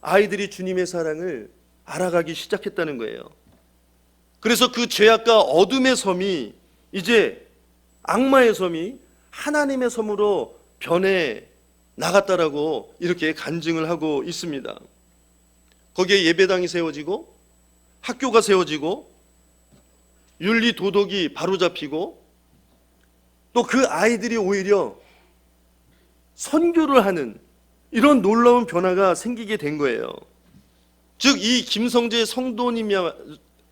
아이들이 주님의 사랑을 알아가기 시작했다는 거예요. 그래서 그 죄악과 어둠의 섬이 이제, 악마의 섬이 하나님의 섬으로 변해 나갔다라고 이렇게 간증을 하고 있습니다. 거기에 예배당이 세워지고 학교가 세워지고 윤리 도덕이 바로잡히고, 또 그 아이들이 오히려 선교를 하는 이런 놀라운 변화가 생기게 된 거예요. 즉 이 김성재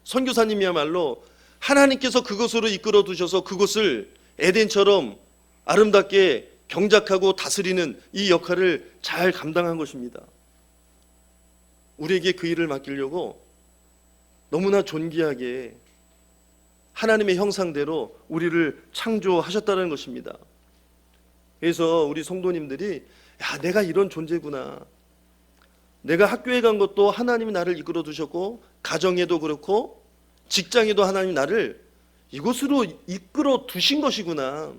선교사님이야말로 하나님께서 그곳으로 이끌어 두셔서 그곳을 에덴처럼 아름답게 경작하고 다스리는 이 역할을 잘 감당한 것입니다. 우리에게 그 일을 맡기려고 너무나 존귀하게 하나님의 형상대로 우리를 창조하셨다는 것입니다. 그래서 우리 성도님들이, 야, 내가 이런 존재구나, 내가 학교에 간 것도 하나님이 나를 이끌어 두셨고, 가정에도 그렇고 직장에도 하나님이 나를 이곳으로 이끌어 두신 것이구나,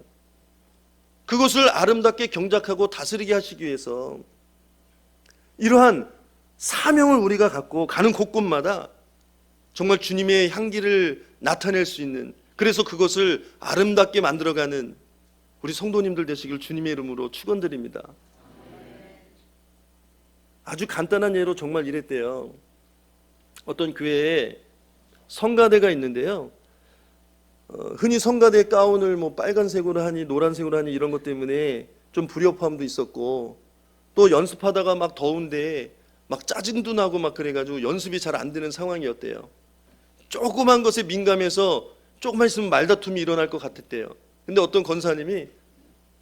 그것을 아름답게 경작하고 다스리게 하시기 위해서 이러한 사명을 우리가 갖고 가는 곳곳마다 정말 주님의 향기를 나타낼 수 있는, 그래서 그것을 아름답게 만들어가는 우리 성도님들 되시길 주님의 이름으로 축원드립니다. 아주 간단한 예로 정말 이랬대요. 어떤 교회에 성가대가 있는데요, 흔히 성가대 가운을 뭐 빨간색으로 하니 노란색으로 하니 이런 것 때문에 좀 불협화음도 있었고, 또 연습하다가 막 더운데 막 짜증도 나고 막 그래가지고 연습이 잘 안 되는 상황이었대요. 조그만 것에 민감해서 조금만 있으면 말다툼이 일어날 것 같았대요. 근데 어떤 권사님이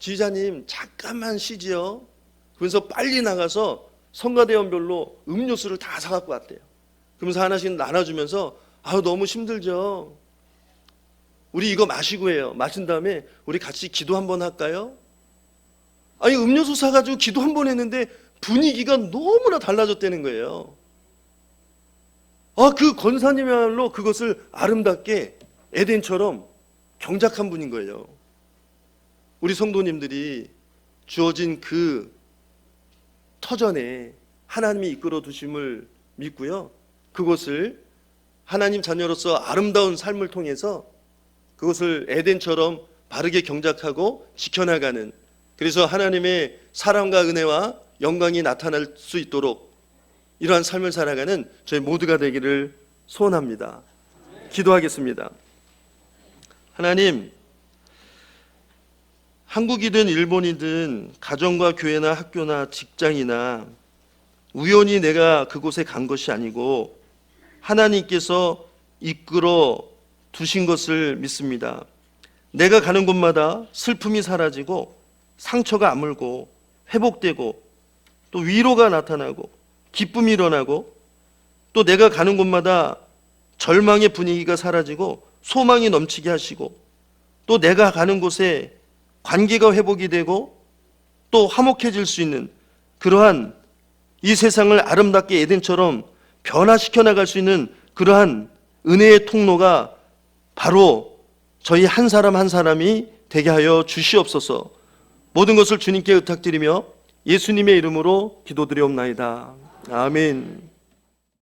지휘자님 잠깐만 쉬지요. 그러면서 빨리 나가서 성가대원별로 음료수를 다 사갖고 왔대요. 그러면서 하나씩 나눠주면서 아유 너무 힘들죠. 우리 이거 마시고 해요. 마신 다음에 우리 같이 기도 한번 할까요? 아니 음료수 사가지고 기도 한번 했는데 분위기가 너무나 달라졌다는 거예요. 그 권사님이야말로 그것을 아름답게 에덴처럼 경작한 분인 거예요. 우리 성도님들이 주어진 그 터전에 하나님이 이끌어 두심을 믿고요. 그것을 하나님 자녀로서 아름다운 삶을 통해서 그것을 에덴처럼 바르게 경작하고 지켜나가는, 그래서 하나님의 사랑과 은혜와 영광이 나타날 수 있도록 이러한 삶을 살아가는 저희 모두가 되기를 소원합니다. 기도하겠습니다. 하나님, 한국이든 일본이든 가정과 교회나 학교나 직장이나 우연히 내가 그곳에 간 것이 아니고 하나님께서 이끌어 두신 것을 믿습니다. 내가 가는 곳마다 슬픔이 사라지고 상처가 아물고 회복되고 또 위로가 나타나고 기쁨이 일어나고, 또 내가 가는 곳마다 절망의 분위기가 사라지고 소망이 넘치게 하시고, 또 내가 가는 곳에 관계가 회복이 되고 또 화목해질 수 있는 그러한 이 세상을 아름답게 에덴처럼 변화시켜 나갈 수 있는 그러한 은혜의 통로가 바로 저희 한 사람 한 사람이 되게 하여 주시옵소서. 모든 것을 주님께 의탁드리며 예수님의 이름으로 기도드리옵나이다. 아멘.